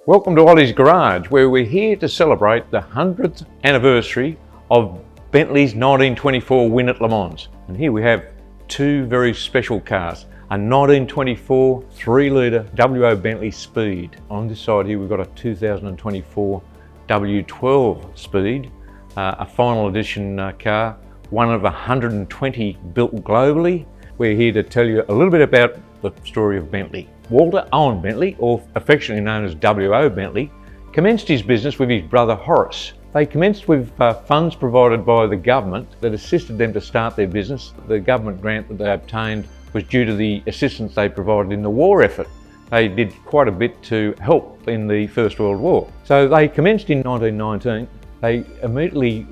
Welcome to Ollies Garage, where we're here to celebrate the 100th anniversary of Bentley's 1924 win at Le Mans. And here we have two very special cars, a 1924 3-litre W12 Bentley Speed. On this side here we've got a 2024 W12 Speed, a Final Edition car, one of 120 built globally. We're here to tell you a little bit about the story of Bentley. Walter Owen Bentley, or affectionately known as W.O. Bentley, commenced his business with his brother Horace. They commenced with funds provided by the government that assisted them to start their business. The government grant that they obtained was due to the assistance they provided in the war effort. They did quite a bit to help in the First World War. So they commenced in 1919. They immediately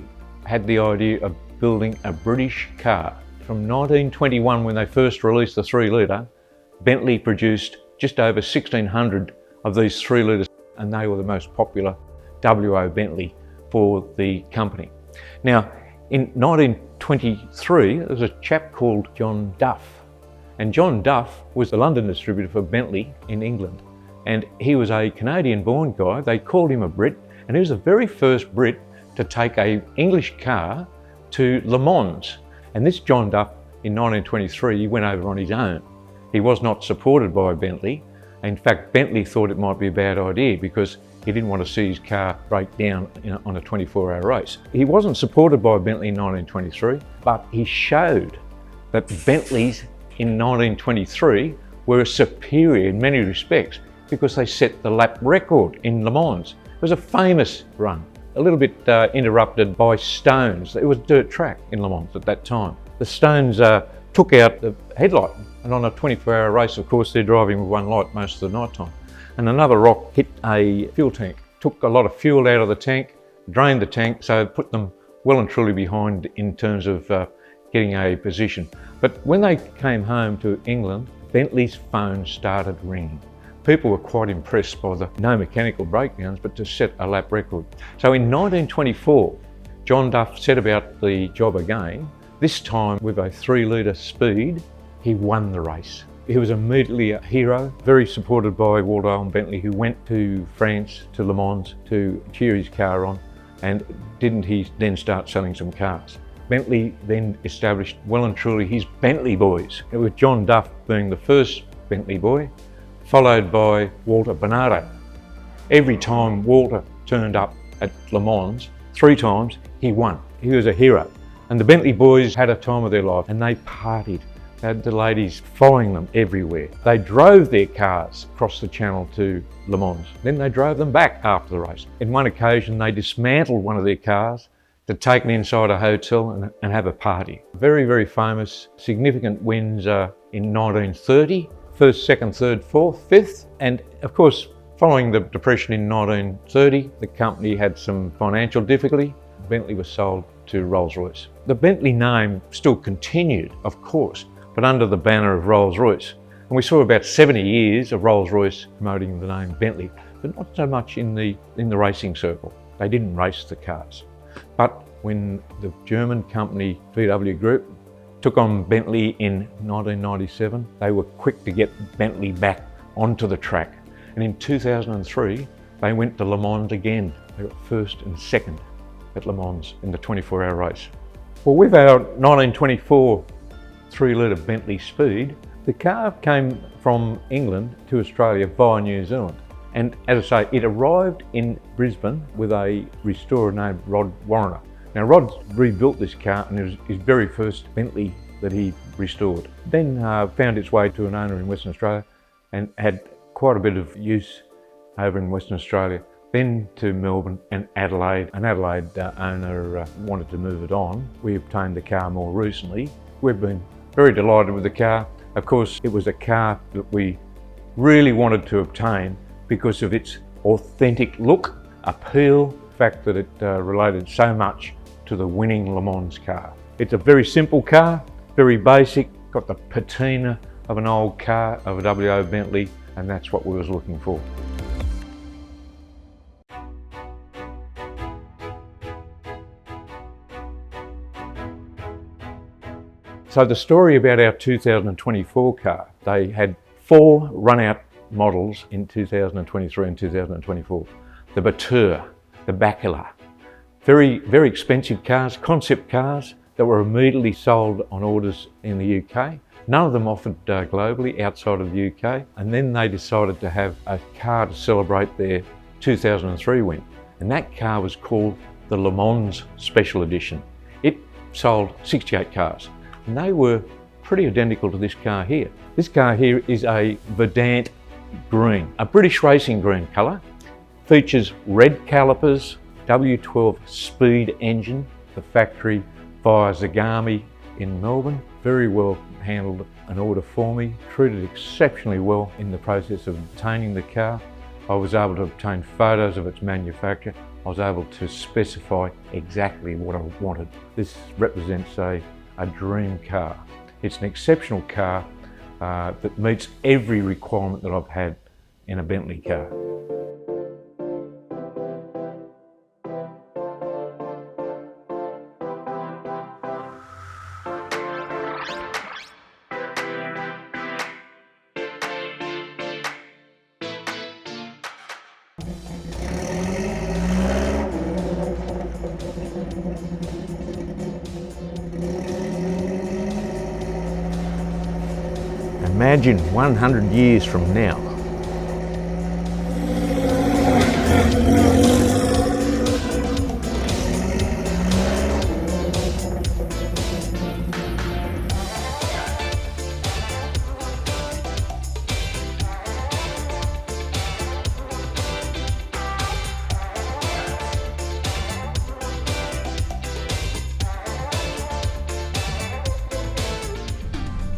had the idea of building a British car. From 1921, when they first released the 3-litre, Bentley produced just over 1,600 of these 3-litres, and they were the most popular W.O. Bentley for the company. Now, in 1923, there was a chap called John Duff, and John Duff was the London distributor for Bentley in England, and he was a Canadian-born guy. They called him a Brit, and he was the very first Brit to take an English car to Le Mans. And this John Duff, in 1923, he went over on his own. He was not supported by Bentley. In fact, Bentley thought it might be a bad idea because he didn't want to see his car break down on a 24-hour race. He wasn't supported by Bentley in 1923, but he showed that Bentleys in 1923 were superior in many respects because they set the lap record in Le Mans. It was a famous run, a little bit interrupted by stones. It was a dirt track in Le Mans at that time. The stones took out the headlight. And on a 24-hour race, of course, they're driving with one light most of the night time. And another rock hit a fuel tank, took a lot of fuel out of the tank, drained the tank, so it put them well and truly behind in terms of getting a position. But when they came home to England, Bentley's phone started ringing. People were quite impressed by the no mechanical breakdowns, but to set a lap record. So in 1924, John Duff set about the job again, this time with a 3-litre Speed. He won the race. He was immediately a hero, very supported by Walter Owen Bentley, who went to France, to Le Mans, to cheer his car on, and didn't he then start selling some cars. Bentley then established well and truly his Bentley Boys, with John Duff being the first Bentley boy, followed by Walter Bernardo. Every time Walter turned up at Le Mans, 3 times, he won. He was a hero. And the Bentley Boys had a time of their life, and they partied. They had the ladies following them everywhere. They drove their cars across the channel to Le Mans. Then they drove them back after the race. In one occasion, they dismantled one of their cars to take it inside a hotel and have a party. Very, very famous, significant wins in 1930, 1st, 2nd, 3rd, 4th, 5th. And of course, following the Depression in 1930, the company had some financial difficulty. Bentley was sold to Rolls-Royce. The Bentley name still continued, of course, but under the banner of Rolls-Royce. And we saw about 70 years of Rolls-Royce promoting the name Bentley, but not so much in the racing circle. They didn't race the cars. But when the German company VW Group took on Bentley in 1997, they were quick to get Bentley back onto the track. And in 2003, they went to Le Mans again. They got 1st and 2nd at Le Mans in the 24-hour race. Well, with our 1924 3-litre Bentley Speed, the car came from England to Australia via New Zealand. And as I say, it arrived in Brisbane with a restorer named Rod Warrener. Now, Rod's rebuilt this car, and it was his very first Bentley that he restored. Then found its way to an owner in Western Australia and had quite a bit of use over in Western Australia. Then to Melbourne and Adelaide. An Adelaide owner wanted to move it on. We obtained the car more recently. We've been very delighted with the car. Of course, it was a car that we really wanted to obtain because of its authentic look, appeal, the fact that it related so much to the winning Le Mans car. It's a very simple car, very basic, got the patina of an old car, of a W12 Bentley, and that's what we was looking for. So the story about our 2024 car, they had 4 run-out models in 2023 and 2024. The Batur, the Bacula, very, very expensive cars, concept cars that were immediately sold on orders in the UK. None of them offered globally outside of the UK. And then they decided to have a car to celebrate their 2003 win. And that car was called the Le Mans Special Edition. It sold 68 cars. And they were pretty identical to this car here. This car here is a Verdant green, a British racing green colour. Features red calipers, W12 Speed engine, the factory via Zagami in Melbourne. Very well handled an order for me, treated exceptionally well in the process of obtaining the car. I was able to obtain photos of its manufacture. I was able to specify exactly what I wanted. This represents a dream car. It's an exceptional car that meets every requirement that I've had in a Bentley car. Imagine 100 years from now.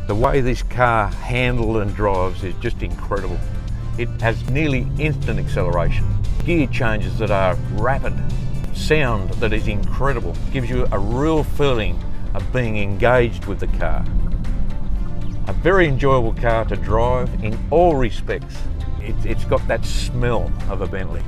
The way this car handles and drives is just incredible. It has nearly instant acceleration, gear changes that are rapid, sound that is incredible, gives you a real feeling of being engaged with the car. A very enjoyable car to drive in all respects. It's got that smell of a Bentley.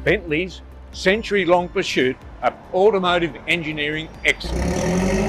Bentley's century-long pursuit of automotive engineering excellence.